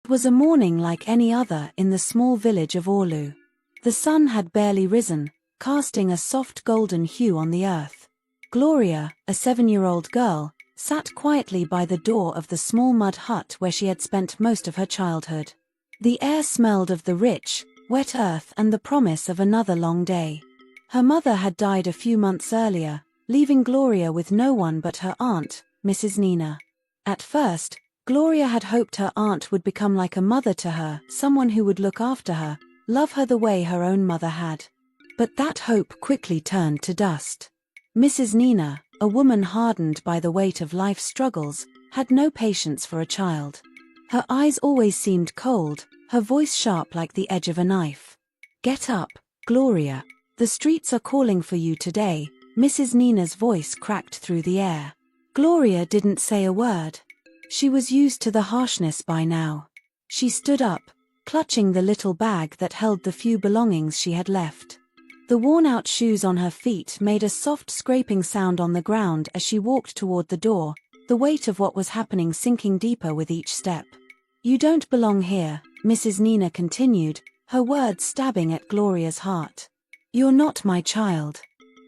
It was a morning like any other in the small village of Orlu. The sun had barely risen, casting a soft golden hue on the earth. Gloria, a 7-year-old girl, sat quietly by the door of the small mud hut where she had spent most of her childhood. The air smelled of the rich, wet earth and the promise of another long day. Her mother had died a few months earlier, leaving Gloria with no one but her aunt, Mrs. Nina. At first, Gloria had hoped her aunt would become like a mother to her, someone who would look after her, love her the way her own mother had. But that hope quickly turned to dust. Mrs. Nina, a woman hardened by the weight of life's struggles, had no patience for a child. Her eyes always seemed cold, her voice sharp like the edge of a knife. "Get up, Gloria. The streets are calling for you today," Mrs. Nina's voice cracked through the air. Gloria didn't say a word. She was used to the harshness by now. She stood up, clutching the little bag that held the few belongings she had left. The worn-out shoes on her feet made a soft scraping sound on the ground as she walked toward the door, the weight of what was happening sinking deeper with each step. "You don't belong here," Mrs. Nina continued, her words stabbing at Gloria's heart. "You're not my child.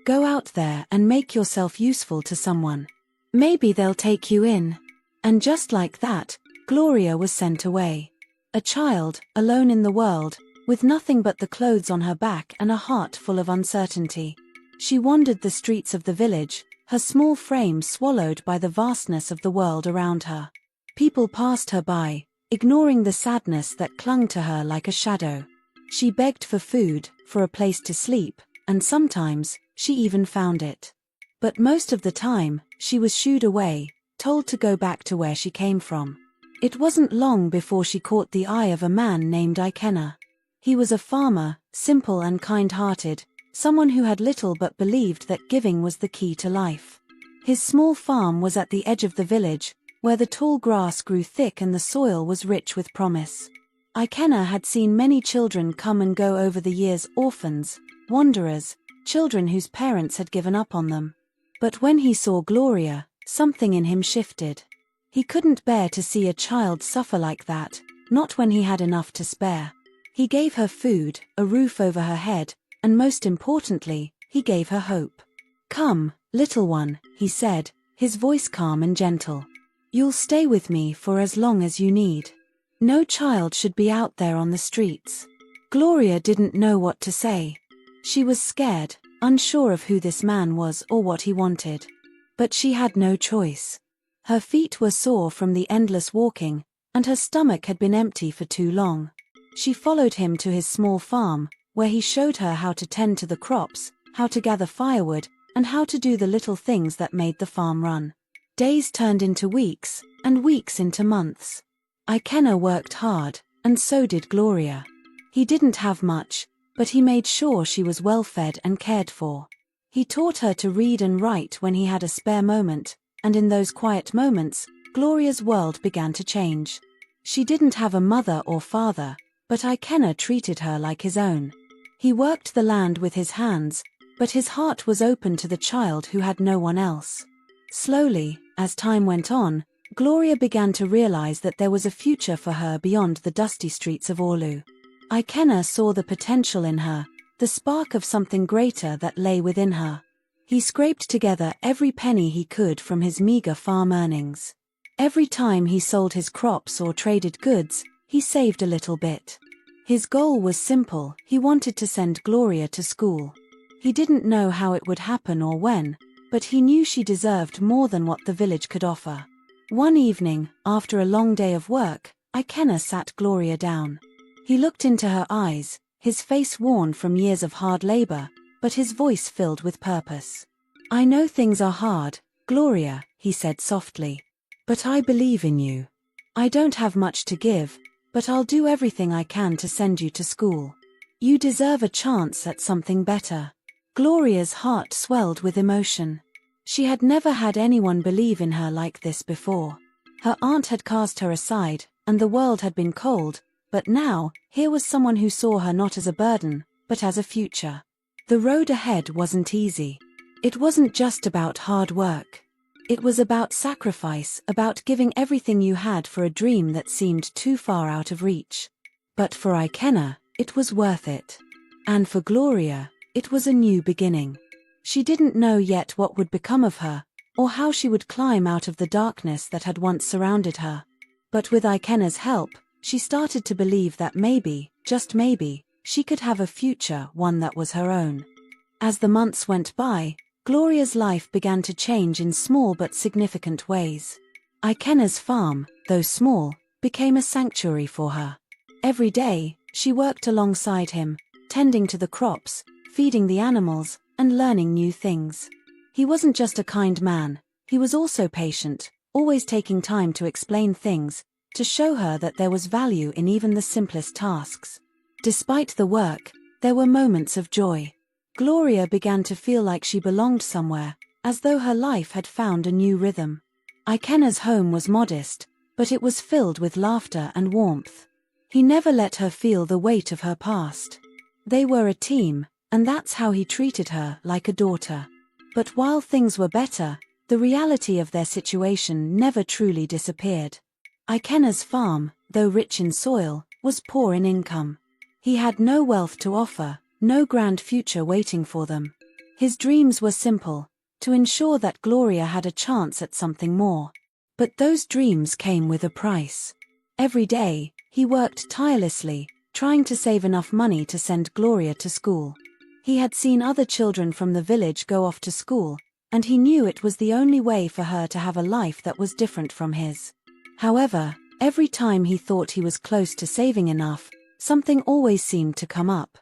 Go out there and make yourself useful to someone. Maybe they'll take you in." And just like that, Gloria was sent away. A child, alone in the world, with nothing but the clothes on her back and a heart full of uncertainty. She wandered the streets of the village, her small frame swallowed by the vastness of the world around her. People passed her by, ignoring the sadness that clung to her like a shadow. She begged for food, for a place to sleep, and sometimes, she even found it. But most of the time, she was shooed away, told to go back to where she came from. It wasn't long before she caught the eye of a man named Ikenna. He was a farmer, simple and kind-hearted, someone who had little but believed that giving was the key to life. His small farm was at the edge of the village, where the tall grass grew thick and the soil was rich with promise. Ikenna had seen many children come and go over the years, orphans, wanderers, children whose parents had given up on them. But when he saw Gloria, something in him shifted. He couldn't bear to see a child suffer like that, not when he had enough to spare. He gave her food, a roof over her head, and most importantly, he gave her hope. "Come, little one," he said, his voice calm and gentle. "You'll stay with me for as long as you need. No child should be out there on the streets." Gloria didn't know what to say. She was scared, unsure of who this man was or what he wanted. But she had no choice. Her feet were sore from the endless walking, and her stomach had been empty for too long. She followed him to his small farm, where he showed her how to tend to the crops, how to gather firewood, and how to do the little things that made the farm run. Days turned into weeks, and weeks into months. Ikenna worked hard, and so did Gloria. He didn't have much, but he made sure she was well fed and cared for. He taught her to read and write when he had a spare moment, and in those quiet moments, Gloria's world began to change. She didn't have a mother or father, but Ikenna treated her like his own. He worked the land with his hands, but his heart was open to the child who had no one else. Slowly, as time went on, Gloria began to realize that there was a future for her beyond the dusty streets of Orlu. Ikenna saw the potential in her, the spark of something greater that lay within her. He scraped together every penny he could from his meager farm earnings. Every time he sold his crops or traded goods, he saved a little bit. His goal was simple: he wanted to send Gloria to school. He didn't know how it would happen or when, but he knew she deserved more than what the village could offer. One evening, after a long day of work, Ikenna sat Gloria down. He looked into her eyes, his face worn from years of hard labor, but his voice filled with purpose. "I know things are hard, Gloria," he said softly, "but I believe in you. I don't have much to give, but I'll do everything I can to send you to school. You deserve a chance at something better." Gloria's heart swelled with emotion. She had never had anyone believe in her like this before. Her aunt had cast her aside, and the world had been cold, but now, here was someone who saw her not as a burden, but as a future. The road ahead wasn't easy. It wasn't just about hard work. It was about sacrifice, about giving everything you had for a dream that seemed too far out of reach. But for Ikenna, it was worth it. And for Gloria, it was a new beginning. She didn't know yet what would become of her, or how she would climb out of the darkness that had once surrounded her. But with Ikenna's help, she started to believe that maybe, just maybe, she could have a future, one that was her own. As the months went by, Gloria's life began to change in small but significant ways. Ikenna's farm, though small, became a sanctuary for her. Every day, she worked alongside him, tending to the crops, feeding the animals, and learning new things. He wasn't just a kind man, he was also patient, always taking time to explain things, to show her that there was value in even the simplest tasks. Despite the work, there were moments of joy. Gloria began to feel like she belonged somewhere, as though her life had found a new rhythm. Ikenna's home was modest, but it was filled with laughter and warmth. He never let her feel the weight of her past. They were a team, and that's how he treated her, like a daughter. But while things were better, the reality of their situation never truly disappeared. Ikenna's farm, though rich in soil, was poor in income. He had no wealth to offer, no grand future waiting for them. His dreams were simple, to ensure that Gloria had a chance at something more. But those dreams came with a price. Every day, he worked tirelessly, trying to save enough money to send Gloria to school. He had seen other children from the village go off to school, and he knew it was the only way for her to have a life that was different from his. However, every time he thought he was close to saving enough, something always seemed to come up.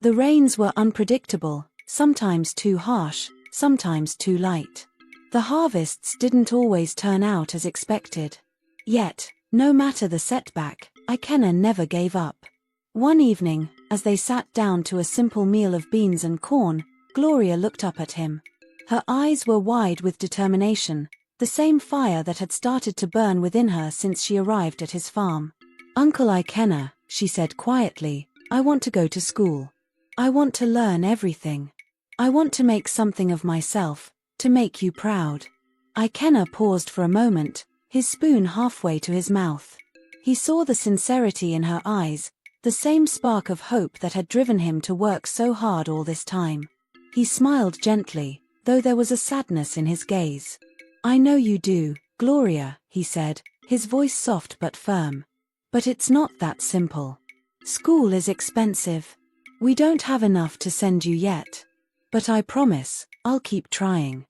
The rains were unpredictable, sometimes too harsh, sometimes too light. The harvests didn't always turn out as expected. Yet, no matter the setback, Ikenna never gave up. One evening, as they sat down to a simple meal of beans and corn, Gloria looked up at him. Her eyes were wide with determination, the same fire that had started to burn within her since she arrived at his farm. "Uncle Ikenna," she said quietly, "I want to go to school. I want to learn everything. I want to make something of myself, to make you proud." Ikenna paused for a moment, his spoon halfway to his mouth. He saw the sincerity in her eyes, the same spark of hope that had driven him to work so hard all this time. He smiled gently, though there was a sadness in his gaze. "I know you do, Gloria," he said, his voice soft but firm. "But it's not that simple. School is expensive. We don't have enough to send you yet. But I promise, I'll keep trying."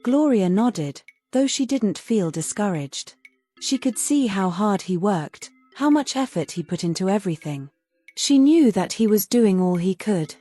Gloria nodded, though she didn't feel discouraged. She could see how hard he worked, how much effort he put into everything. She knew that he was doing all he could.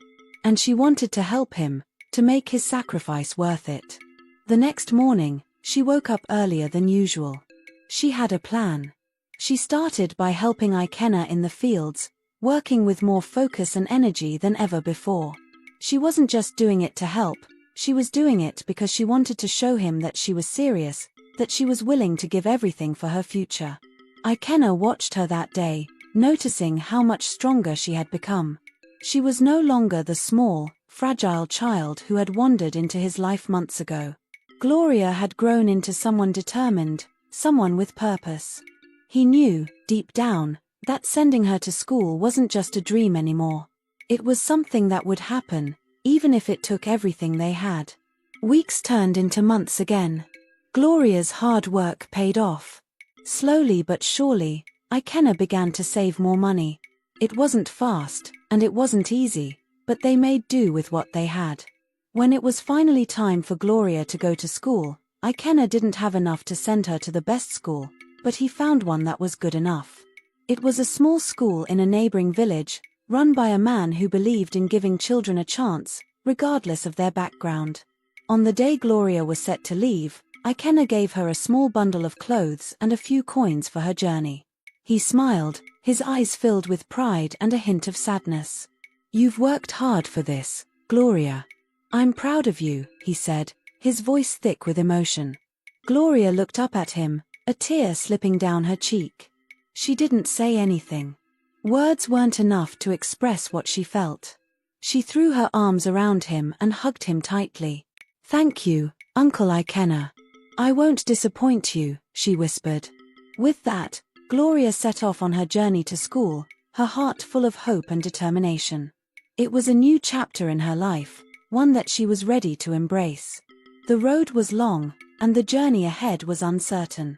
And she wanted to help him, to make his sacrifice worth it. The next morning, she woke up earlier than usual. She had a plan. She started by helping Ikenna in the fields, working with more focus and energy than ever before. She wasn't just doing it to help, she was doing it because she wanted to show him that she was serious, that she was willing to give everything for her future. Ikenna watched her that day, noticing how much stronger she had become. She was no longer the small, fragile child who had wandered into his life months ago. Gloria had grown into someone determined, someone with purpose. He knew, deep down, that sending her to school wasn't just a dream anymore. It was something that would happen, even if it took everything they had. Weeks turned into months again. Gloria's hard work paid off. Slowly but surely, Ikenna began to save more money. It wasn't fast, and it wasn't easy, but they made do with what they had. When it was finally time for Gloria to go to school, Ikenna didn't have enough to send her to the best school, but he found one that was good enough. It was a small school in a neighboring village, run by a man who believed in giving children a chance, regardless of their background. On the day Gloria was set to leave, Ikenna gave her a small bundle of clothes and a few coins for her journey. He smiled, his eyes filled with pride and a hint of sadness. "You've worked hard for this, Gloria. I'm proud of you," he said, his voice thick with emotion. Gloria looked up at him, a tear slipping down her cheek. She didn't say anything. Words weren't enough to express what she felt. She threw her arms around him and hugged him tightly. "Thank you, Uncle Ikenna. "I won't disappoint you," she whispered. With that, Gloria set off on her journey to school, her heart full of hope and determination. It was a new chapter in her life, one that she was ready to embrace. The road was long, and the journey ahead was uncertain.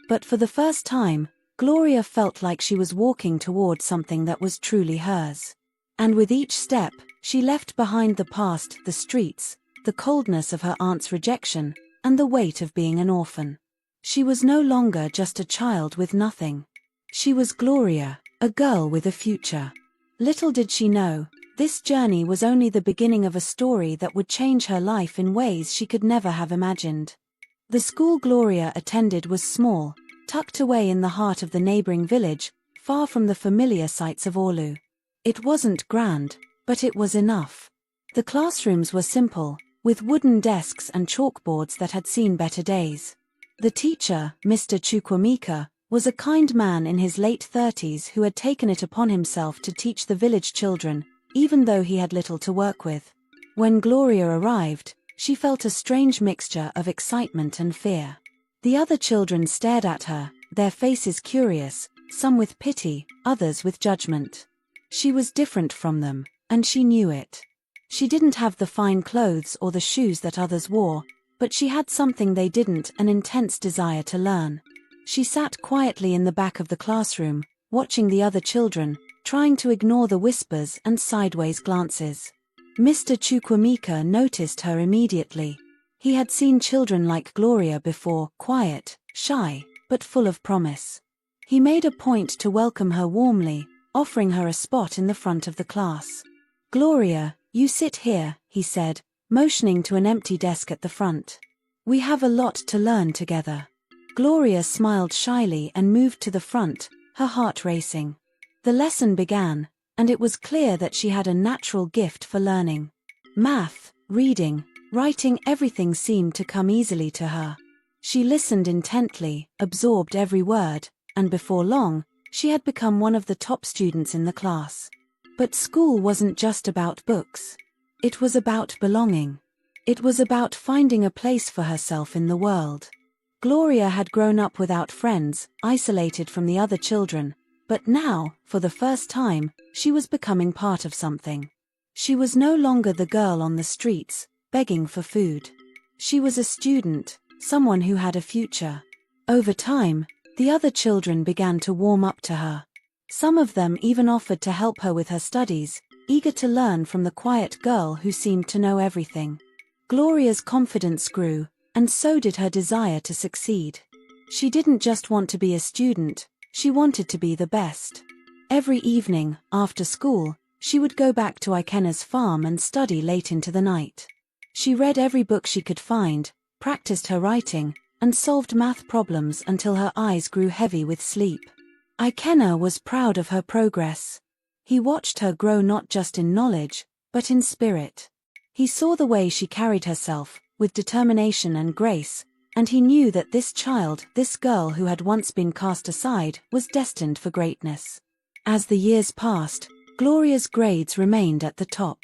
But for the first time, Gloria felt like she was walking toward something that was truly hers. And with each step, she left behind the past, the streets, the coldness of her aunt's rejection, and the weight of being an orphan. She was no longer just a child with nothing. She was Gloria, a girl with a future. Little did she know, this journey was only the beginning of a story that would change her life in ways she could never have imagined. The school Gloria attended was small, tucked away in the heart of the neighboring village, far from the familiar sights of Oulu. It wasn't grand, but it was enough. The classrooms were simple, with wooden desks and chalkboards that had seen better days. The teacher, Mr. Chukwuemeka, was a kind man in his late 30s who had taken it upon himself to teach the village children, even though he had little to work with. When Gloria arrived, she felt a strange mixture of excitement and fear. The other children stared at her, their faces curious, some with pity, others with judgment. She was different from them, and she knew it. She didn't have the fine clothes or the shoes that others wore, but she had something they didn't, an intense desire to learn. She sat quietly in the back of the classroom, watching the other children, trying to ignore the whispers and sideways glances. Mr. Chukwuemeka noticed her immediately. He had seen children like Gloria before, quiet, shy, but full of promise. He made a point to welcome her warmly, offering her a spot in the front of the class. "Gloria, you sit here," he said, motioning to an empty desk at the front. "We have a lot to learn together." Gloria smiled shyly and moved to the front, her heart racing. The lesson began, and it was clear that she had a natural gift for learning. Math, reading, writing, everything seemed to come easily to her. She listened intently, absorbed every word, and before long, she had become one of the top students in the class. But school wasn't just about books. It was about belonging. It was about finding a place for herself in the world. Gloria had grown up without friends, isolated from the other children, but now, for the first time, she was becoming part of something. She was no longer the girl on the streets, begging for food. She was a student, someone who had a future. Over time, the other children began to warm up to her. Some of them even offered to help her with her studies, eager to learn from the quiet girl who seemed to know everything. Gloria's confidence grew, and so did her desire to succeed. She didn't just want to be a student, she wanted to be the best. Every evening, after school, she would go back to Ikena's farm and study late into the night. She read every book she could find, practiced her writing, and solved math problems until her eyes grew heavy with sleep. Ikena was proud of her progress. He watched her grow not just in knowledge, but in spirit. He saw the way she carried herself, with determination and grace, and he knew that this child, this girl who had once been cast aside, was destined for greatness. As the years passed, Gloria's grades remained at the top.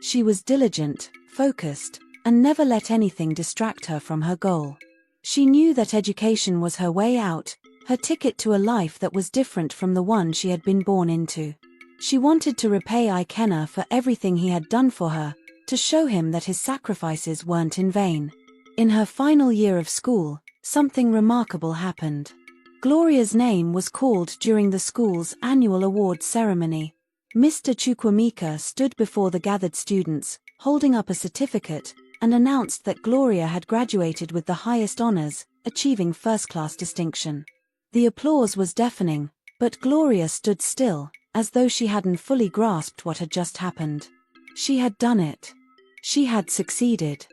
She was diligent, focused, and never let anything distract her from her goal. She knew that education was her way out, her ticket to a life that was different from the one she had been born into. She wanted to repay Ikena for everything he had done for her, to show him that his sacrifices weren't in vain. In her final year of school, something remarkable happened. Gloria's name was called during the school's annual awards ceremony. Mr. Chukwuemeka stood before the gathered students, holding up a certificate, and announced that Gloria had graduated with the highest honors, achieving first-class distinction. The applause was deafening, but Gloria stood still, as though she hadn't fully grasped what had just happened. She had done it. She had succeeded.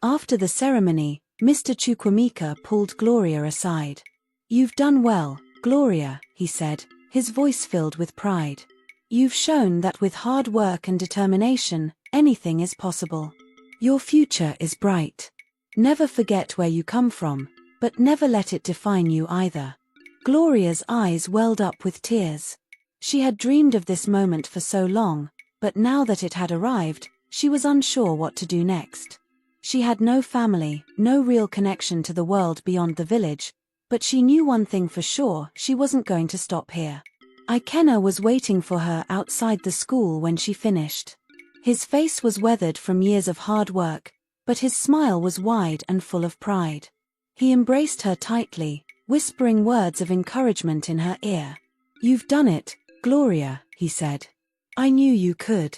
After the ceremony, Mr. Chukwuemeka pulled Gloria aside. "You've done well, Gloria," he said, his voice filled with pride. "You've shown that with hard work and determination, anything is possible. Your future is bright. Never forget where you come from, but never let it define you either." Gloria's eyes welled up with tears. She had dreamed of this moment for so long, but now that it had arrived, she was unsure what to do next. She had no family, no real connection to the world beyond the village, but she knew one thing for sure: she wasn't going to stop here. Ikenna was waiting for her outside the school when she finished. His face was weathered from years of hard work, but his smile was wide and full of pride. He embraced her tightly, whispering words of encouragement in her ear. "You've done it, Gloria," he said. "I knew you could."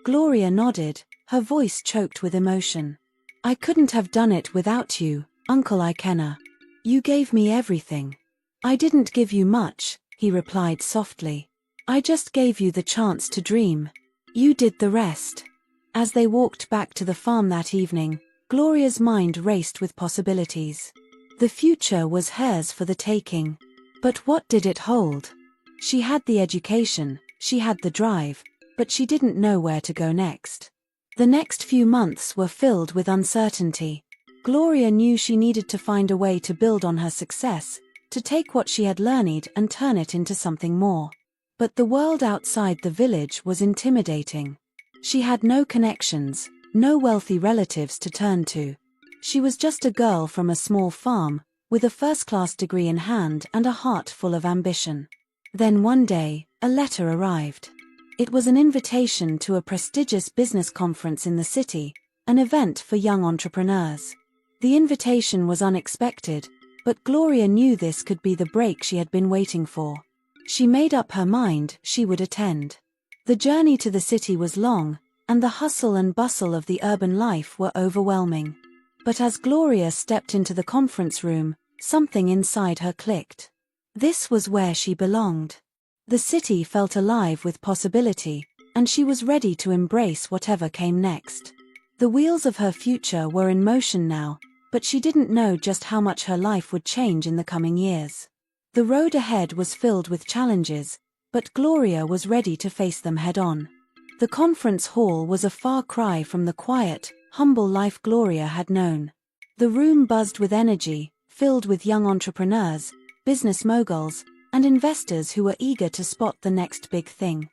Gloria nodded, her voice choked with emotion. "I couldn't have done it without you, Uncle Ikenna. You gave me everything." "I didn't give you much," he replied softly. "I just gave you the chance to dream. You did the rest." As they walked back to the farm that evening, Gloria's mind raced with possibilities. The future was hers for the taking. But what did it hold? She had the education, she had the drive, but she didn't know where to go next. The next few months were filled with uncertainty. Gloria knew she needed to find a way to build on her success, to take what she had learned and turn it into something more. But the world outside the village was intimidating. She had no connections, no wealthy relatives to turn to. She was just a girl from a small farm, with a first-class degree in hand and a heart full of ambition. Then one day, a letter arrived. It was an invitation to a prestigious business conference in the city, an event for young entrepreneurs. The invitation was unexpected, but Gloria knew this could be the break she had been waiting for. She made up her mind she would attend. The journey to the city was long, and the hustle and bustle of the urban life were overwhelming. But as Gloria stepped into the conference room, something inside her clicked. This was where she belonged. The city felt alive with possibility, and she was ready to embrace whatever came next. The wheels of her future were in motion now, but she didn't know just how much her life would change in the coming years. The road ahead was filled with challenges, but Gloria was ready to face them head-on. The conference hall was a far cry from the quiet, humble life Gloria had known. The room buzzed with energy, filled with young entrepreneurs, business moguls, and investors who were eager to spot the next big thing.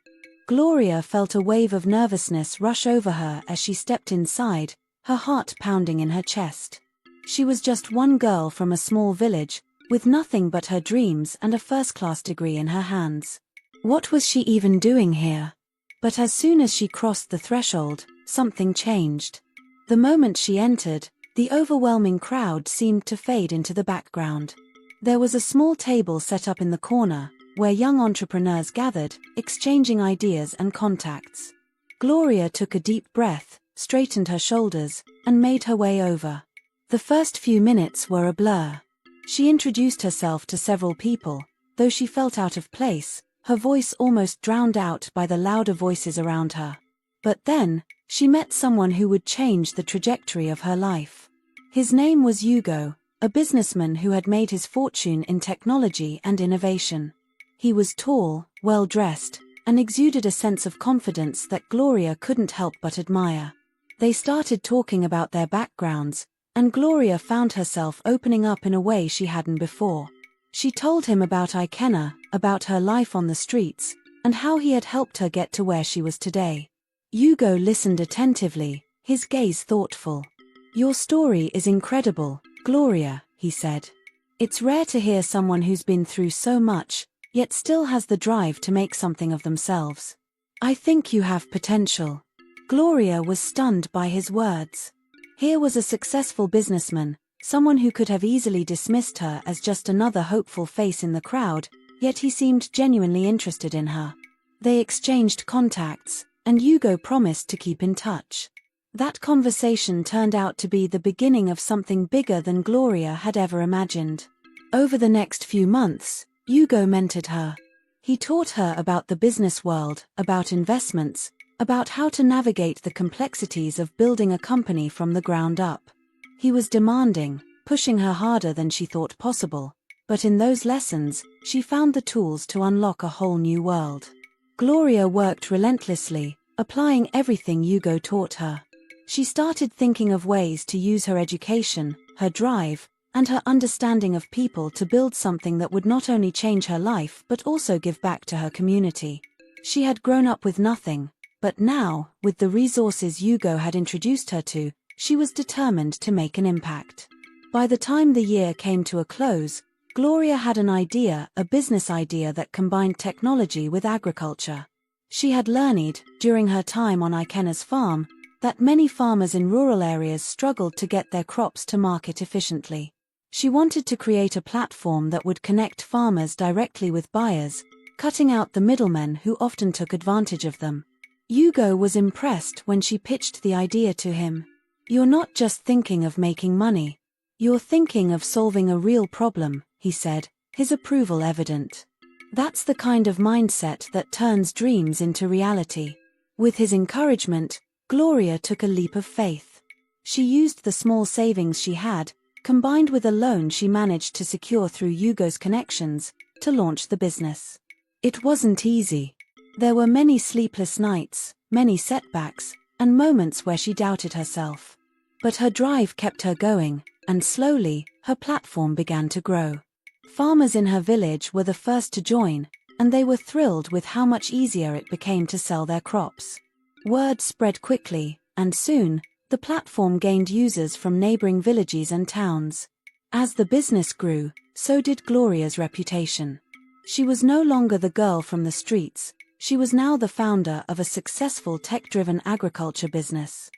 Gloria felt a wave of nervousness rush over her as she stepped inside, her heart pounding in her chest. She was just one girl from a small village, with nothing but her dreams and a first-class degree in her hands. What was she even doing here? But as soon as she crossed the threshold, something changed. The moment she entered, the overwhelming crowd seemed to fade into the background. There was a small table set up in the corner, where young entrepreneurs gathered, exchanging ideas and contacts. Gloria took a deep breath, straightened her shoulders, and made her way over. The first few minutes were a blur. She introduced herself to several people, though she felt out of place, her voice almost drowned out by the louder voices around her. But then, she met someone who would change the trajectory of her life. His name was Hugo, a businessman who had made his fortune in technology and innovation. He was tall, well-dressed, and exuded a sense of confidence that Gloria couldn't help but admire. They started talking about their backgrounds, and Gloria found herself opening up in a way she hadn't before. She told him about Ikenna, about her life on the streets, and how he had helped her get to where she was today. Hugo listened attentively, his gaze thoughtful. "Your story is incredible, Gloria," he said. "It's rare to hear someone who's been through so much, yet still has the drive to make something of themselves. I think you have potential." Gloria was stunned by his words. Here was a successful businessman, someone who could have easily dismissed her as just another hopeful face in the crowd, yet he seemed genuinely interested in her. They exchanged contacts, and Hugo promised to keep in touch. That conversation turned out to be the beginning of something bigger than Gloria had ever imagined. Over the next few months, Hugo mentored her. He taught her about the business world, about investments, about how to navigate the complexities of building a company from the ground up. He was demanding, pushing her harder than she thought possible, but in those lessons, she found the tools to unlock a whole new world. Gloria worked relentlessly, applying everything Hugo taught her. She started thinking of ways to use her education, her drive, and her understanding of people to build something that would not only change her life but also give back to her community. She had grown up with nothing, but now, with the resources Hugo had introduced her to, She was determined to make an impact. By the time the year came to a close, Gloria had a business idea that combined technology with agriculture. She had learned, during her time on Ikena's farm, that many farmers in rural areas struggled to get their crops to market efficiently. She wanted to create a platform that would connect farmers directly with buyers, cutting out the middlemen who often took advantage of them. Hugo was impressed when she pitched the idea to him. "You're not just thinking of making money. You're thinking of solving a real problem," he said, his approval evident. "That's the kind of mindset that turns dreams into reality." With his encouragement, Gloria took a leap of faith. She used the small savings she had, combined with a loan she managed to secure through Hugo's connections, to launch the business. It wasn't easy. There were many sleepless nights, many setbacks, and moments where she doubted herself. But her drive kept her going, and slowly, her platform began to grow. Farmers in her village were the first to join, and they were thrilled with how much easier it became to sell their crops. Word spread quickly, and soon, the platform gained users from neighboring villages and towns. As the business grew, so did Gloria's reputation. She was no longer the girl from the streets, she was now the founder of a successful tech-driven agriculture business.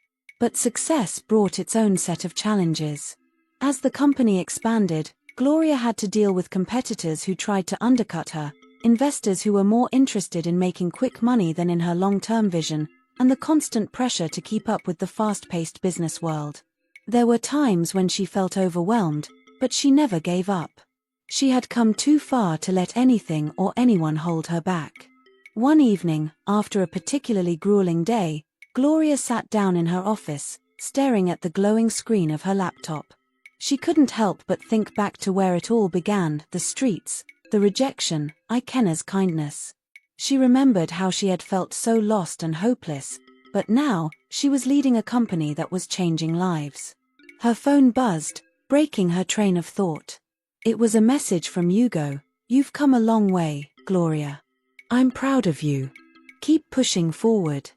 But success brought its own set of challenges. As the company expanded, Gloria had to deal with competitors who tried to undercut her, investors who were more interested in making quick money than in her long-term vision, and the constant pressure to keep up with the fast-paced business world. There were times when she felt overwhelmed, but she never gave up. She had come too far to let anything or anyone hold her back. One evening, after a particularly grueling day, Gloria sat down in her office, staring at the glowing screen of her laptop. She couldn't help but think back to where it all began, the streets, the rejection, Ikena's kindness. She remembered how she had felt so lost and hopeless, but now, she was leading a company that was changing lives. Her phone buzzed, breaking her train of thought. It was a message from Hugo. "You've come a long way, Gloria. I'm proud of you. Keep pushing forward."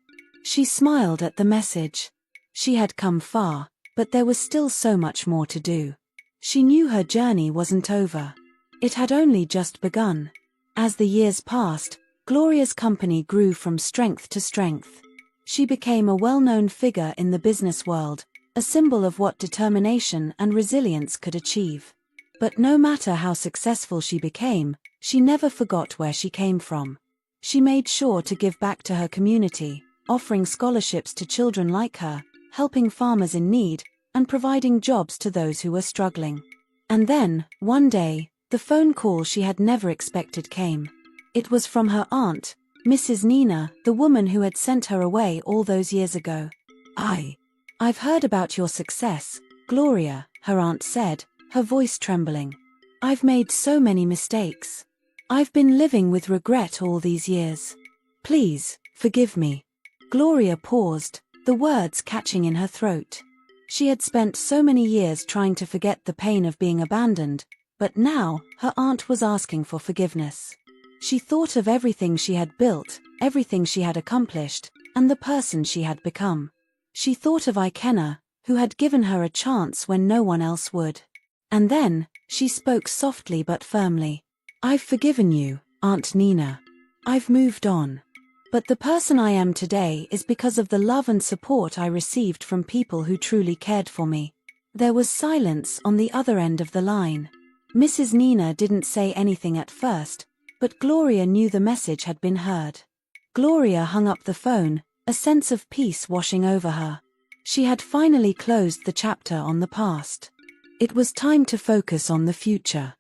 She smiled at the message. She had come far, but there was still so much more to do. She knew her journey wasn't over. It had only just begun. As the years passed, Gloria's company grew from strength to strength. She became a well-known figure in the business world, a symbol of what determination and resilience could achieve. But no matter how successful she became, she never forgot where she came from. She made sure to give back to her community, offering scholarships to children like her, helping farmers in need, and providing jobs to those who were struggling. And then, one day, the phone call she had never expected came. It was from her aunt, Mrs. Nina, the woman who had sent her away all those years ago. I've heard about your success, Gloria," her aunt said, her voice trembling. "I've made so many mistakes. I've been living with regret all these years. Please, forgive me." Gloria paused, the words catching in her throat. She had spent so many years trying to forget the pain of being abandoned, but now, her aunt was asking for forgiveness. She thought of everything she had built, everything she had accomplished, and the person she had become. She thought of Ikena, who had given her a chance when no one else would. And then, she spoke softly but firmly. "I've forgiven you, Aunt Nina. I've moved on. But the person I am today is because of the love and support I received from people who truly cared for me." There was silence on the other end of the line. Mrs. Nina didn't say anything at first, but Gloria knew the message had been heard. Gloria hung up the phone, a sense of peace washing over her. She had finally closed the chapter on the past. It was time to focus on the future.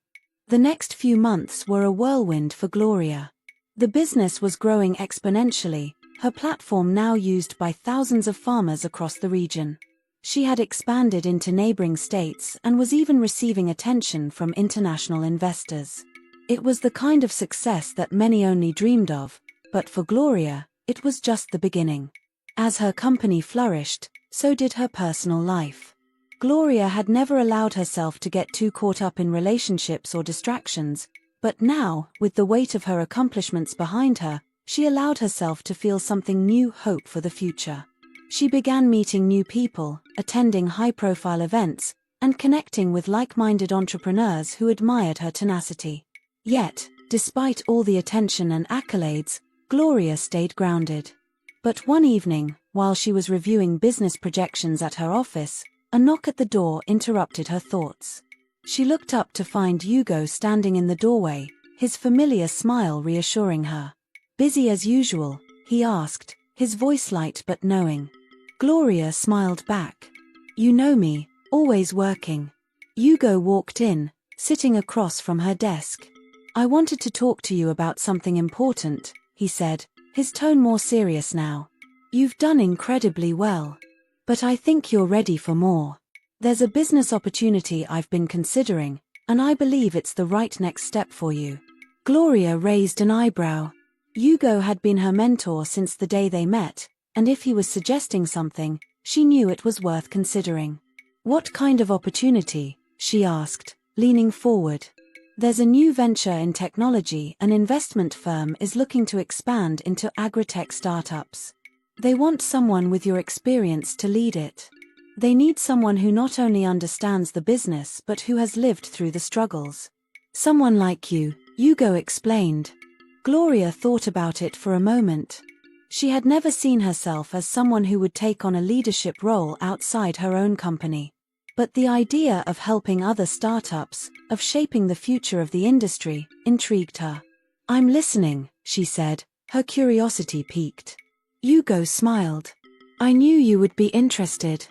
The next few months were a whirlwind for Gloria. The business was growing exponentially, her platform now used by thousands of farmers across the region. She had expanded into neighboring states and was even receiving attention from international investors. It was the kind of success that many only dreamed of, but for Gloria, it was just the beginning. As her company flourished, so did her personal life. Gloria had never allowed herself to get too caught up in relationships or distractions, but now, with the weight of her accomplishments behind her, she allowed herself to feel something new: hope for the future. She began meeting new people, attending high-profile events, and connecting with like-minded entrepreneurs who admired her tenacity. Yet, despite all the attention and accolades, Gloria stayed grounded. But one evening, while she was reviewing business projections at her office, a knock at the door interrupted her thoughts. She looked up to find Hugo standing in the doorway, his familiar smile reassuring her. "Busy as usual?" he asked, his voice light but knowing. Gloria smiled back. "You know me, always working." Hugo walked in, sitting across from her desk. "I wanted to talk to you about something important," he said, his tone more serious now. "You've done incredibly well. But I think you're ready for more. There's a business opportunity I've been considering, and I believe it's the right next step for you." Gloria raised an eyebrow. Hugo had been her mentor since the day they met, and if he was suggesting something, she knew it was worth considering. "What kind of opportunity?" she asked, leaning forward. "There's a new venture in technology. An investment firm is looking to expand into agri-tech startups. They want someone with your experience to lead it. They need someone who not only understands the business but who has lived through the struggles." "Someone like you," Hugo explained. Gloria thought about it for a moment. She had never seen herself as someone who would take on a leadership role outside her own company. But the idea of helping other startups, of shaping the future of the industry, intrigued her. "I'm listening," she said, her curiosity piqued. Hugo smiled. "I knew you would be interested.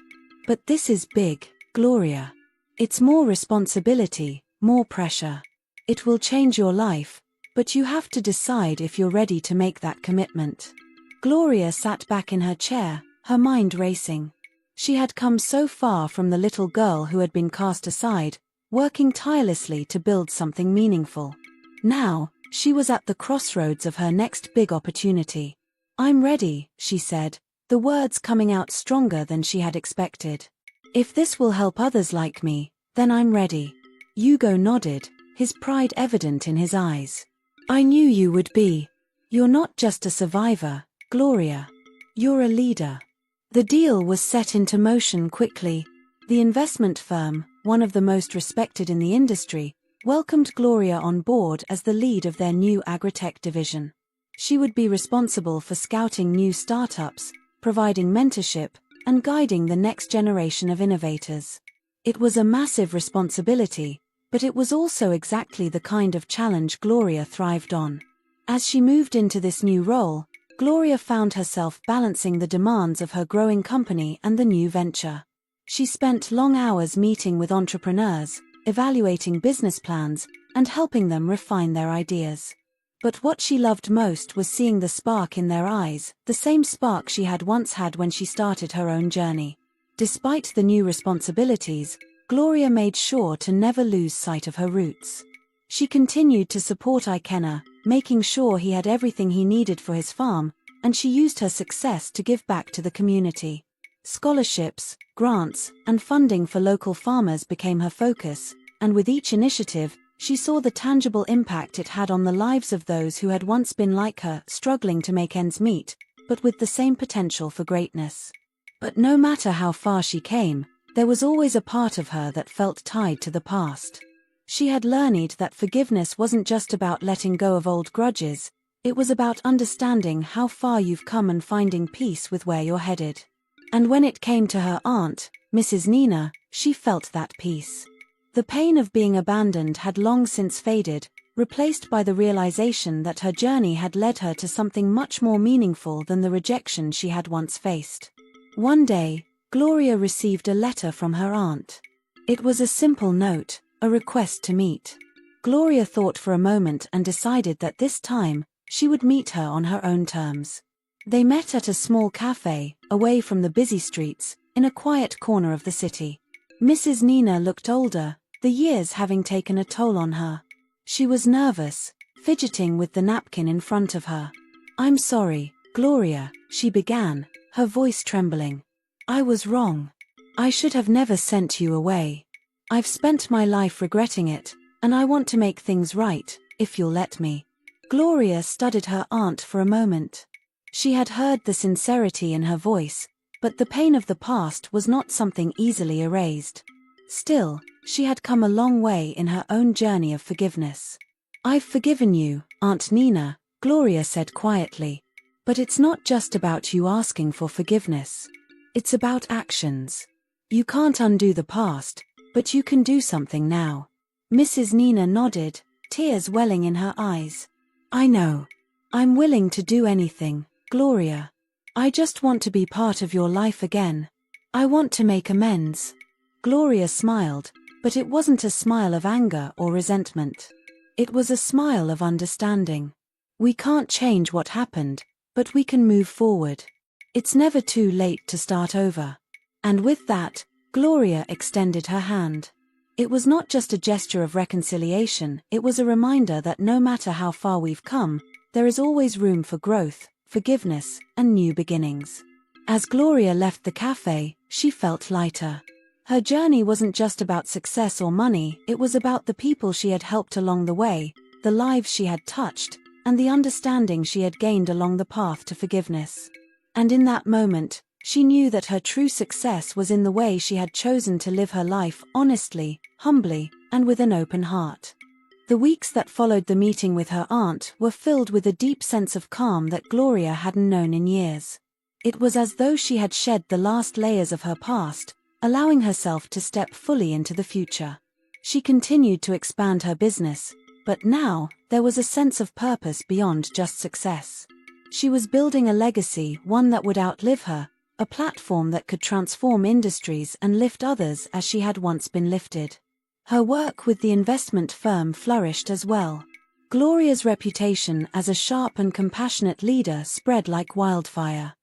But this is big, Gloria. It's more responsibility, more pressure. It will change your life, but you have to decide if you're ready to make that commitment." Gloria sat back in her chair, her mind racing. She had come so far from the little girl who had been cast aside, working tirelessly to build something meaningful. Now, she was at the crossroads of her next big opportunity. "I'm ready," she said, the words coming out stronger than she had expected. "If this will help others like me, then I'm ready." Hugo nodded, his pride evident in his eyes. "I knew you would be. You're not just a survivor, Gloria. You're a leader." The deal was set into motion quickly. The investment firm, one of the most respected in the industry, welcomed Gloria on board as the lead of their new agri-tech division. She would be responsible for scouting new startups, providing mentorship, and guiding the next generation of innovators. It was a massive responsibility, but it was also exactly the kind of challenge Gloria thrived on. As she moved into this new role, Gloria found herself balancing the demands of her growing company and the new venture. She spent long hours meeting with entrepreneurs, evaluating business plans, and helping them refine their ideas. But what she loved most was seeing the spark in their eyes, the same spark she had once had when she started her own journey. Despite the new responsibilities, Gloria made sure to never lose sight of her roots. She continued to support Ikenna, making sure he had everything he needed for his farm, and she used her success to give back to the community. Scholarships, grants, and funding for local farmers became her focus, and with each initiative, she saw the tangible impact it had on the lives of those who had once been like her, struggling to make ends meet, but with the same potential for greatness. But no matter how far she came, there was always a part of her that felt tied to the past. She had learned that forgiveness wasn't just about letting go of old grudges, it was about understanding how far you've come and finding peace with where you're headed. And when it came to her aunt, Mrs. Nina, she felt that peace. The pain of being abandoned had long since faded, replaced by the realization that her journey had led her to something much more meaningful than the rejection she had once faced. One day, Gloria received a letter from her aunt. It was a simple note, a request to meet. Gloria thought for a moment and decided that this time, she would meet her on her own terms. They met at a small cafe, away from the busy streets, in a quiet corner of the city. Mrs. Nina looked older, the years having taken a toll on her. She was nervous, fidgeting with the napkin in front of her. "I'm sorry, Gloria," she began, her voice trembling. "I was wrong. I should have never sent you away. I've spent my life regretting it, and I want to make things right, if you'll let me." Gloria studied her aunt for a moment. She had heard the sincerity in her voice, But the pain of the past was not something easily erased. Still, she had come a long way in her own journey of forgiveness. "I've forgiven you, Aunt Nina," Gloria said quietly. "But it's not just about you asking for forgiveness. It's about actions. You can't undo the past, but you can do something now." Mrs. Nina nodded, tears welling in her eyes. "I know. I'm willing to do anything, Gloria. I just want to be part of your life again. I want to make amends." Gloria smiled, but it wasn't a smile of anger or resentment. It was a smile of understanding. "We can't change what happened, but we can move forward. It's never too late to start over." And with that, Gloria extended her hand. It was not just a gesture of reconciliation, it was a reminder that no matter how far we've come, there is always room for growth, forgiveness, and new beginnings. As Gloria left the cafe, she felt lighter. Her journey wasn't just about success or money, it was about the people she had helped along the way, the lives she had touched, and the understanding she had gained along the path to forgiveness. And in that moment, she knew that her true success was in the way she had chosen to live her life honestly, humbly, and with an open heart. The weeks that followed the meeting with her aunt were filled with a deep sense of calm that Gloria hadn't known in years. It was as though she had shed the last layers of her past, allowing herself to step fully into the future. She continued to expand her business, but now, there was a sense of purpose beyond just success. She was building a legacy, one that would outlive her, a platform that could transform industries and lift others as she had once been lifted. Her work with the investment firm flourished as well. Gloria's reputation as a sharp and compassionate leader spread like wildfire.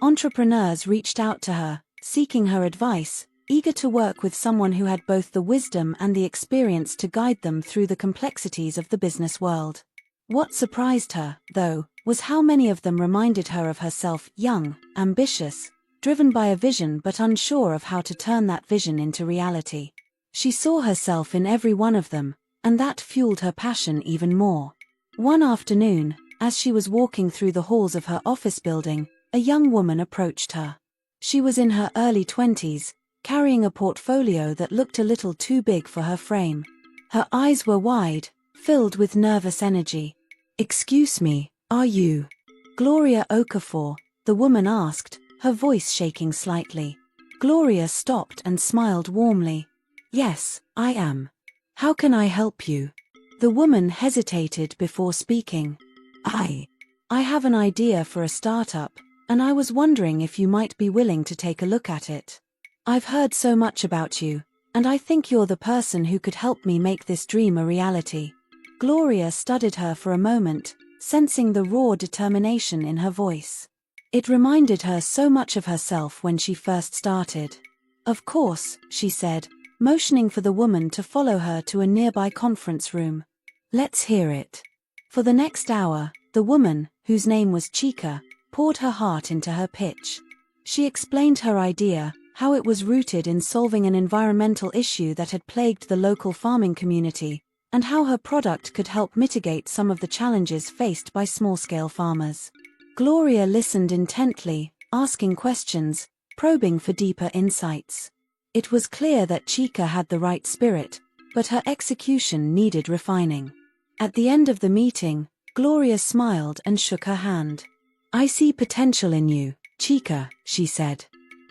Entrepreneurs reached out to her, seeking her advice, eager to work with someone who had both the wisdom and the experience to guide them through the complexities of the business world. What surprised her, though, was how many of them reminded her of herself, young, ambitious, driven by a vision but unsure of how to turn that vision into reality. She saw herself in every one of them, and that fueled her passion even more. One afternoon, as she was walking through the halls of her office building, a young woman approached her. She was in her early 20s, carrying a portfolio that looked a little too big for her frame. Her eyes were wide, filled with nervous energy. "Excuse me, are you Gloria Okafor?" the woman asked, her voice shaking slightly. Gloria stopped and smiled warmly. "Yes, I am. How can I help you?" The woman hesitated before speaking. I have an idea for a startup, and I was wondering if you might be willing to take a look at it. I've heard so much about you, and I think you're the person who could help me make this dream a reality." Gloria studied her for a moment, sensing the raw determination in her voice. It reminded her so much of herself when she first started. "Of course," she said, motioning for the woman to follow her to a nearby conference room. "Let's hear it." For the next hour, the woman, whose name was Chica, poured her heart into her pitch. She explained her idea, how it was rooted in solving an environmental issue that had plagued the local farming community, and how her product could help mitigate some of the challenges faced by small-scale farmers. Gloria listened intently, asking questions, probing for deeper insights. It was clear that Chica had the right spirit, but her execution needed refining. At the end of the meeting, Gloria smiled and shook her hand. "I see potential in you, Chica," she said.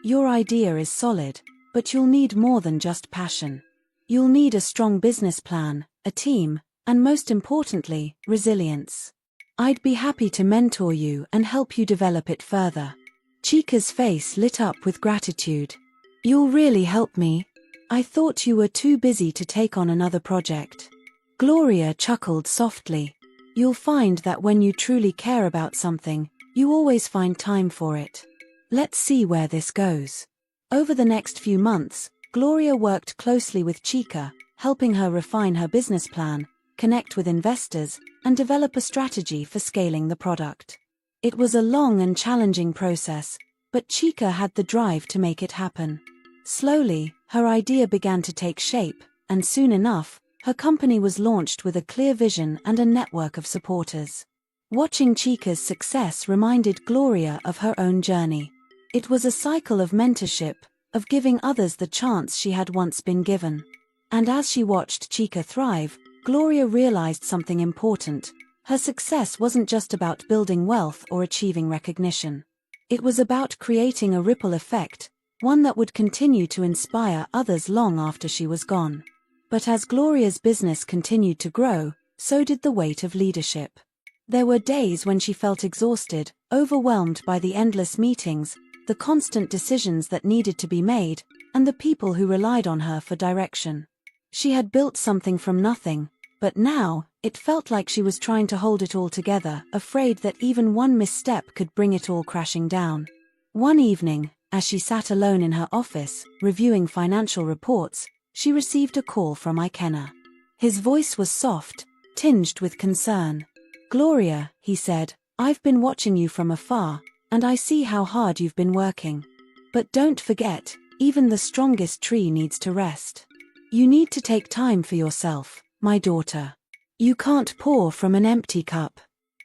"Your idea is solid, but you'll need more than just passion. You'll need a strong business plan, a team, and most importantly, resilience. I'd be happy to mentor you and help you develop it further." Chica's face lit up with gratitude. "You'll really help me? I thought you were too busy to take on another project." Gloria chuckled softly. "You'll find that when you truly care about something, you always find time for it. Let's see where this goes." Over the next few months, Gloria worked closely with Chica, helping her refine her business plan, connect with investors, and develop a strategy for scaling the product. It was a long and challenging process, but Chica had the drive to make it happen. Slowly, her idea began to take shape, and soon enough, her company was launched with a clear vision and a network of supporters. Watching Chica's success reminded Gloria of her own journey. It was a cycle of mentorship, of giving others the chance she had once been given. And as she watched Chica thrive, Gloria realized something important. Her success wasn't just about building wealth or achieving recognition. It was about creating a ripple effect, one that would continue to inspire others long after she was gone. But as Gloria's business continued to grow, so did the weight of leadership. There were days when she felt exhausted, overwhelmed by the endless meetings, the constant decisions that needed to be made, and the people who relied on her for direction. She had built something from nothing, but now, it felt like she was trying to hold it all together, afraid that even one misstep could bring it all crashing down. One evening, as she sat alone in her office, reviewing financial reports, she received a call from Ikenna. His voice was soft, tinged with concern. "Gloria," he said, "I've been watching you from afar, and I see how hard you've been working. But don't forget, even the strongest tree needs to rest. You need to take time for yourself, my daughter. You can't pour from an empty cup."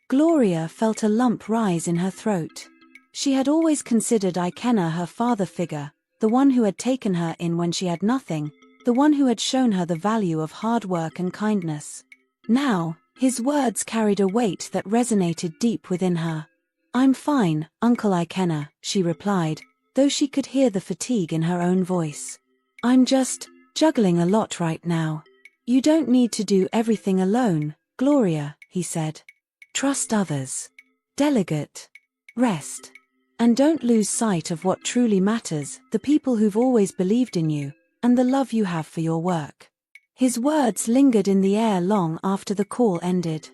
Gloria felt a lump rise in her throat. She had always considered Ikenna her father figure, the one who had taken her in when she had nothing, the one who had shown her the value of hard work and kindness. Now, his words carried a weight that resonated deep within her. "I'm fine, Uncle Ikenna," she replied, though she could hear the fatigue in her own voice. "I'm just juggling a lot right now." "You don't need to do everything alone, Gloria," he said. "Trust others. Delegate. Rest. And don't lose sight of what truly matters, the people who've always believed in you, and the love you have for your work." His words lingered in the air long after the call ended.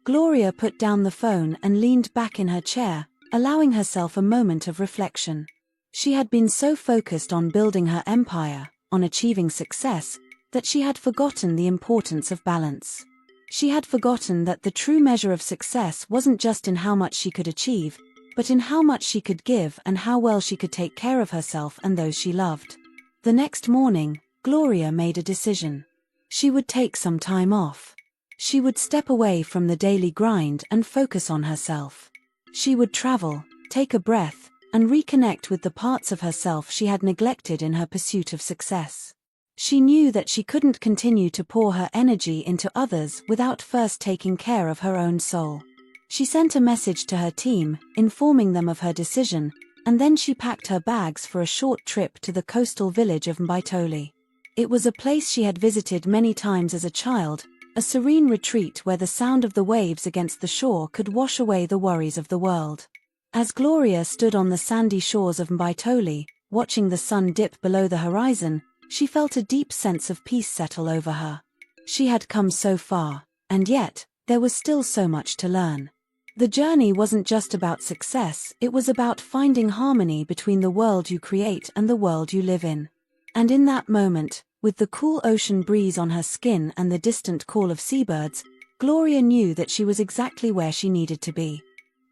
Gloria put down the phone and leaned back in her chair, allowing herself a moment of reflection. She had been so focused on building her empire, on achieving success, that she had forgotten the importance of balance. She had forgotten that the true measure of success wasn't just in how much she could achieve, but in how much she could give and how well she could take care of herself and those she loved. The next morning, Gloria made a decision. She would take some time off. She would step away from the daily grind and focus on herself. She would travel, take a breath, and reconnect with the parts of herself she had neglected in her pursuit of success. She knew that she couldn't continue to pour her energy into others without first taking care of her own soul. She sent a message to her team, informing them of her decision, and then she packed her bags for a short trip to the coastal village of Mbaitoli. It was a place she had visited many times as a child, a serene retreat where the sound of the waves against the shore could wash away the worries of the world. As Gloria stood on the sandy shores of Mbaitoli, watching the sun dip below the horizon, she felt a deep sense of peace settle over her. She had come so far, and yet, there was still so much to learn. The journey wasn't just about success, it was about finding harmony between the world you create and the world you live in. And in that moment, with the cool ocean breeze on her skin and the distant call of seabirds, Gloria knew that she was exactly where she needed to be.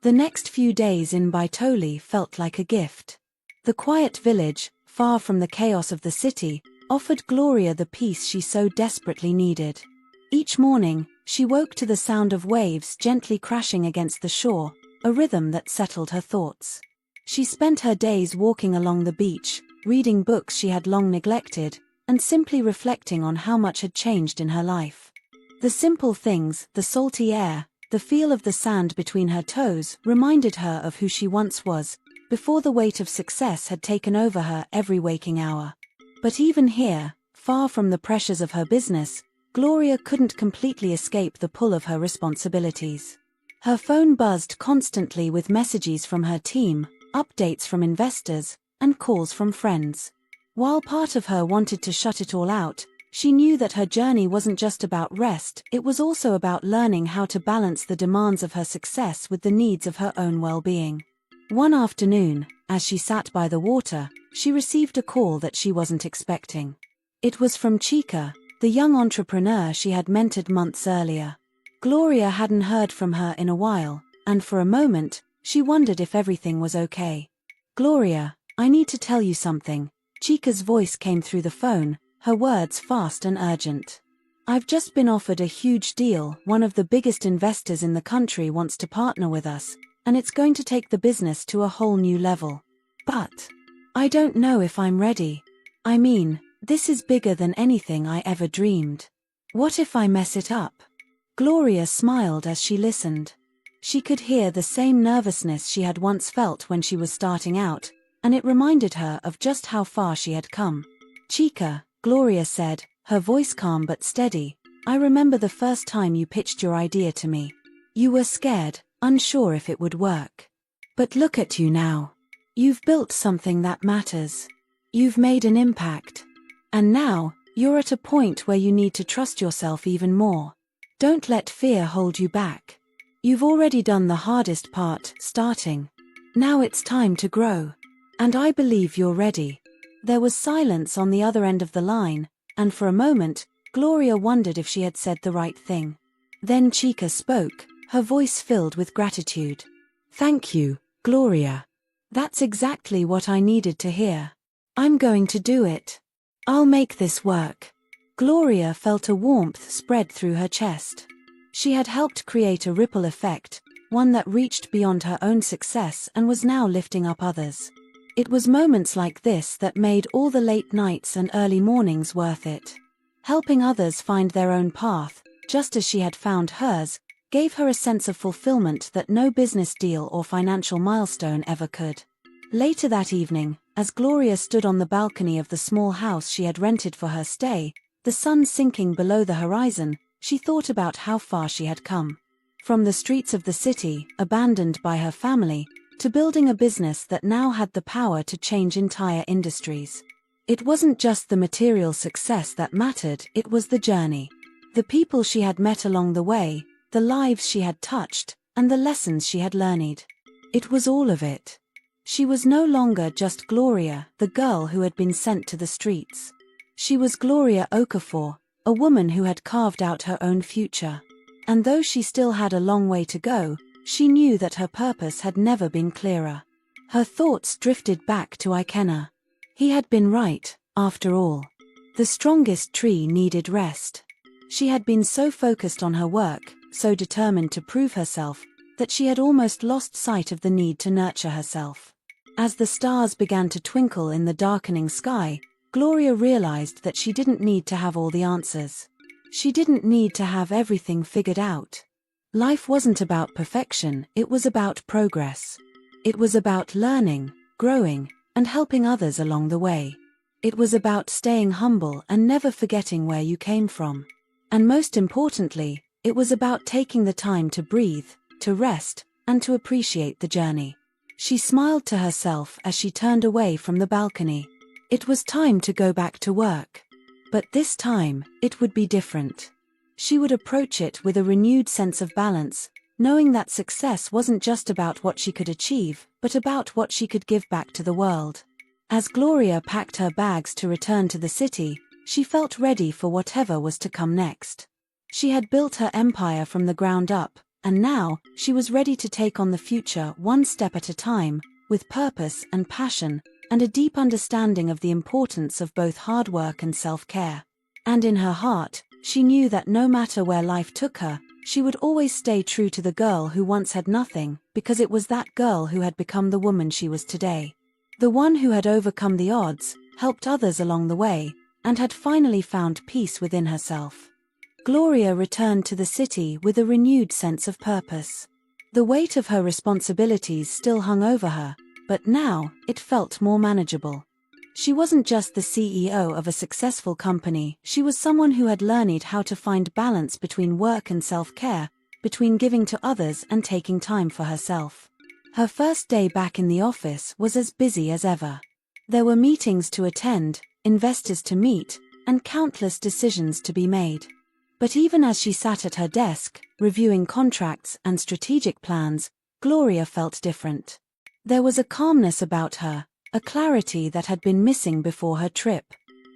The next few days in Baitoli felt like a gift. The quiet village, far from the chaos of the city, offered Gloria the peace she so desperately needed. Each morning, she woke to the sound of waves gently crashing against the shore, a rhythm that settled her thoughts. She spent her days walking along the beach, reading books she had long neglected, and simply reflecting on how much had changed in her life. The simple things, the salty air, the feel of the sand between her toes, reminded her of who she once was, before the weight of success had taken over her every waking hour. But even here, far from the pressures of her business, Gloria couldn't completely escape the pull of her responsibilities. Her phone buzzed constantly with messages from her team, updates from investors, and calls from friends. While part of her wanted to shut it all out, she knew that her journey wasn't just about rest, it was also about learning how to balance the demands of her success with the needs of her own well-being. One afternoon, as she sat by the water, she received a call that she wasn't expecting. It was from Chica, the young entrepreneur she had mentored months earlier. Gloria hadn't heard from her in a while, and for a moment, she wondered if everything was okay. "Gloria, I need to tell you something." Chica's voice came through the phone, her words fast and urgent. "I've just been offered a huge deal. One of the biggest investors in the country wants to partner with us, and it's going to take the business to a whole new level." But I don't know if I'm ready. I mean, this is bigger than anything I ever dreamed. What if I mess it up? Gloria smiled as she listened. She could hear the same nervousness she had once felt when she was starting out, and it reminded her of just how far she had come. Chica, Gloria said, her voice calm but steady, I remember the first time you pitched your idea to me. You were scared, unsure if it would work. But look at you now. You've built something that matters. You've made an impact. And now, you're at a point where you need to trust yourself even more. Don't let fear hold you back. You've already done the hardest part, starting. Now it's time to grow. And I believe you're ready. There was silence on the other end of the line, and for a moment, Gloria wondered if she had said the right thing. Then Chica spoke, her voice filled with gratitude. Thank you, Gloria. That's exactly what I needed to hear. I'm going to do it. I'll make this work. Gloria felt a warmth spread through her chest. She had helped create a ripple effect, one that reached beyond her own success and was now lifting up others. It was moments like this that made all the late nights and early mornings worth it. Helping others find their own path, just as she had found hers, gave her a sense of fulfillment that no business deal or financial milestone ever could. Later that evening, as Gloria stood on the balcony of the small house she had rented for her stay, the sun sinking below the horizon, she thought about how far she had come. From the streets of the city, abandoned by her family, to building a business that now had the power to change entire industries. It wasn't just the material success that mattered, it was the journey. The people she had met along the way, the lives she had touched, and the lessons she had learned. It was all of it. She was no longer just Gloria, the girl who had been sent to the streets. She was Gloria Okafor, a woman who had carved out her own future. And though she still had a long way to go, she knew that her purpose had never been clearer. Her thoughts drifted back to Ikenna. He had been right, after all. The strongest tree needed rest. She had been so focused on her work, so determined to prove herself, that she had almost lost sight of the need to nurture herself. As the stars began to twinkle in the darkening sky, Gloria realized that she didn't need to have all the answers. She didn't need to have everything figured out. Life wasn't about perfection, it was about progress. It was about learning, growing, and helping others along the way. It was about staying humble and never forgetting where you came from. And most importantly, it was about taking the time to breathe, to rest, and to appreciate the journey. She smiled to herself as she turned away from the balcony. It was time to go back to work. But this time, it would be different. She would approach it with a renewed sense of balance, knowing that success wasn't just about what she could achieve, but about what she could give back to the world. As Gloria packed her bags to return to the city, she felt ready for whatever was to come next. She had built her empire from the ground up, and now, she was ready to take on the future one step at a time, with purpose and passion, and a deep understanding of the importance of both hard work and self-care. And in her heart, she knew that no matter where life took her, she would always stay true to the girl who once had nothing, because it was that girl who had become the woman she was today. The one who had overcome the odds, helped others along the way, and had finally found peace within herself. Gloria returned to the city with a renewed sense of purpose. The weight of her responsibilities still hung over her, but now, it felt more manageable. She wasn't just the CEO of a successful company, she was someone who had learned how to find balance between work and self-care, between giving to others and taking time for herself. Her first day back in the office was as busy as ever. There were meetings to attend, investors to meet, and countless decisions to be made. But even as she sat at her desk, reviewing contracts and strategic plans, Gloria felt different. There was a calmness about her, a clarity that had been missing before her trip.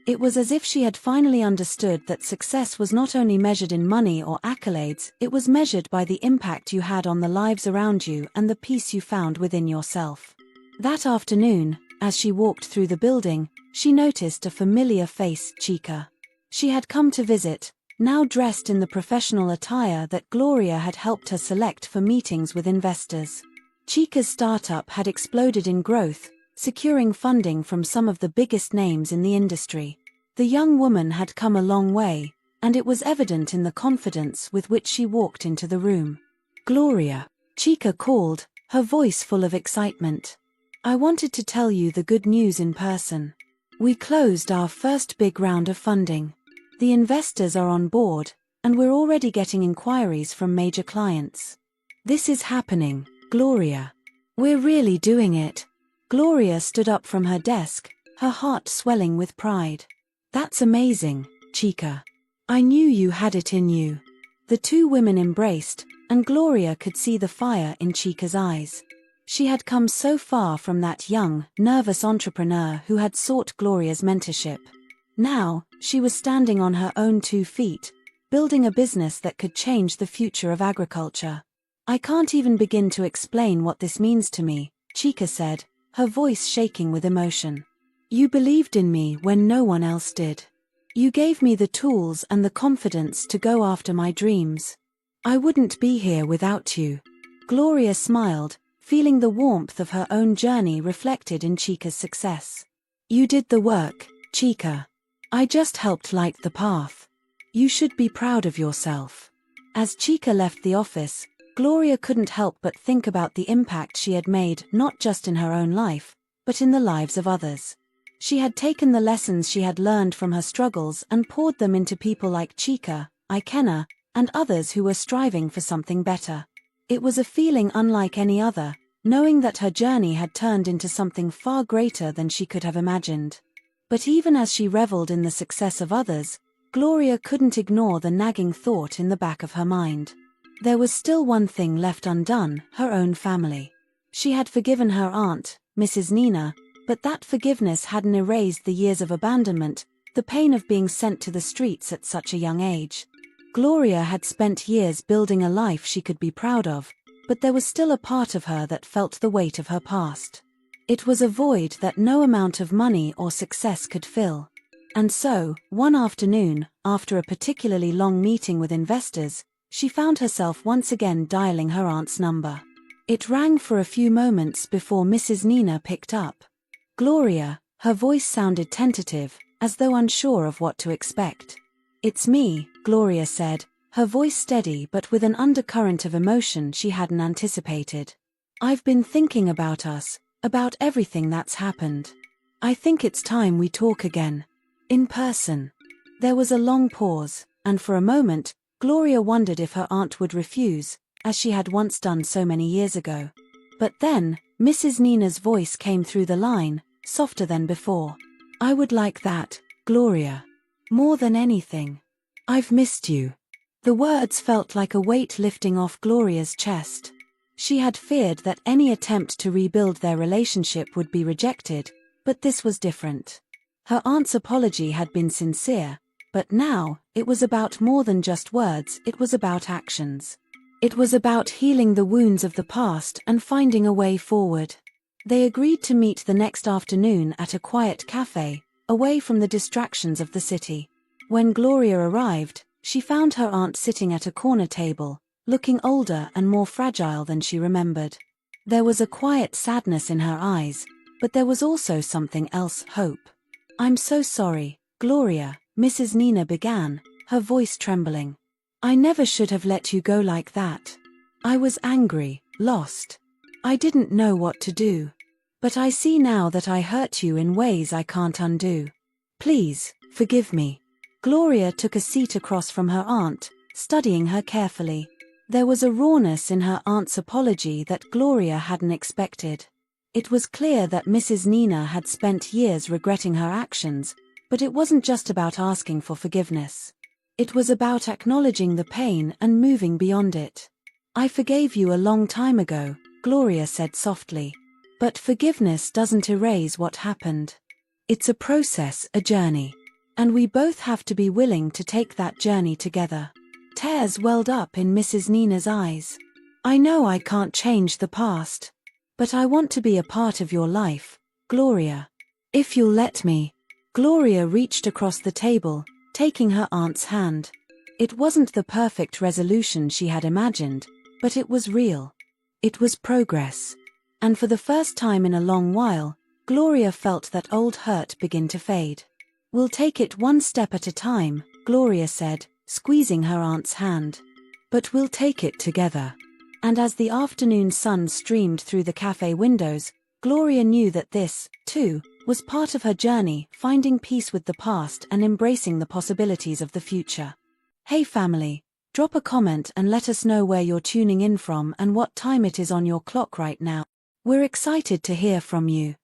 It was as if she had finally understood that success was not only measured in money or accolades, it was measured by the impact you had on the lives around you and the peace you found within yourself. That afternoon, as she walked through the building, she noticed a familiar face, Chica. She had come to visit, now dressed in the professional attire that Gloria had helped her select for meetings with investors. Chica's startup had exploded in growth, securing funding from some of the biggest names in the industry. The young woman had come a long way, and it was evident in the confidence with which she walked into the room. "Gloria," Chica called, her voice full of excitement. "I wanted to tell you the good news in person. We closed our first big round of funding. The investors are on board, and we're already getting inquiries from major clients. This is happening, Gloria. We're really doing it." Gloria stood up from her desk, her heart swelling with pride. "That's amazing, Chica. I knew you had it in you." The two women embraced, and Gloria could see the fire in Chica's eyes. She had come so far from that young, nervous entrepreneur who had sought Gloria's mentorship. Now, she was standing on her own 2 feet, building a business that could change the future of agriculture. "I can't even begin to explain what this means to me," Chica said, her voice shaking with emotion. "You believed in me when no one else did. You gave me the tools and the confidence to go after my dreams. I wouldn't be here without you." Gloria smiled, feeling the warmth of her own journey reflected in Chica's success. "You did the work, Chica. I just helped light the path. You should be proud of yourself." As Chica left the office, Gloria couldn't help but think about the impact she had made not just in her own life, but in the lives of others. She had taken the lessons she had learned from her struggles and poured them into people like Chica, Ikenna, and others who were striving for something better. It was a feeling unlike any other, knowing that her journey had turned into something far greater than she could have imagined. But even as she reveled in the success of others, Gloria couldn't ignore the nagging thought in the back of her mind. There was still one thing left undone: her own family. She had forgiven her aunt, Mrs. Nina, but that forgiveness hadn't erased the years of abandonment, the pain of being sent to the streets at such a young age. Gloria had spent years building a life she could be proud of, but there was still a part of her that felt the weight of her past. It was a void that no amount of money or success could fill. And so, one afternoon, after a particularly long meeting with investors, she found herself once again dialing her aunt's number. It rang for a few moments before Mrs. Nina picked up. "Gloria," her voice sounded tentative, as though unsure of what to expect. "It's me," Gloria said, her voice steady but with an undercurrent of emotion she hadn't anticipated. "I've been thinking about us, about everything that's happened. I think it's time we talk again. In person." There was a long pause, and for a moment, Gloria wondered if her aunt would refuse, as she had once done so many years ago. But then, Mrs. Nina's voice came through the line, softer than before. "I would like that, Gloria. More than anything. I've missed you." The words felt like a weight lifting off Gloria's chest. She had feared that any attempt to rebuild their relationship would be rejected, but this was different. Her aunt's apology had been sincere, but now, it was about more than just words, it was about actions. It was about healing the wounds of the past and finding a way forward. They agreed to meet the next afternoon at a quiet cafe, away from the distractions of the city. When Gloria arrived, she found her aunt sitting at a corner table, looking older and more fragile than she remembered. There was a quiet sadness in her eyes, but there was also something else: hope. "I'm so sorry, Gloria," Mrs. Nina began, her voice trembling. "I never should have let you go like that. I was angry, lost. I didn't know what to do. But I see now that I hurt you in ways I can't undo. Please, forgive me." Gloria took a seat across from her aunt, studying her carefully. There was a rawness in her aunt's apology that Gloria hadn't expected. It was clear that Mrs. Nina had spent years regretting her actions, but it wasn't just about asking for forgiveness. It was about acknowledging the pain and moving beyond it. "I forgave you a long time ago," Gloria said softly. "But forgiveness doesn't erase what happened. It's a process, a journey. And we both have to be willing to take that journey together." Tears welled up in Mrs. Nina's eyes. "I know I can't change the past. But I want to be a part of your life, Gloria. If you'll let me." Gloria reached across the table, taking her aunt's hand. It wasn't the perfect resolution she had imagined, but it was real. It was progress. And for the first time in a long while, Gloria felt that old hurt begin to fade. "We'll take it one step at a time," Gloria said, squeezing her aunt's hand. "But we'll take it together." And as the afternoon sun streamed through the cafe windows, Gloria knew that this, too, was part of her journey, finding peace with the past and embracing the possibilities of the future. Hey family, drop a comment and let us know where you're tuning in from and what time it is on your clock right now. We're excited to hear from you.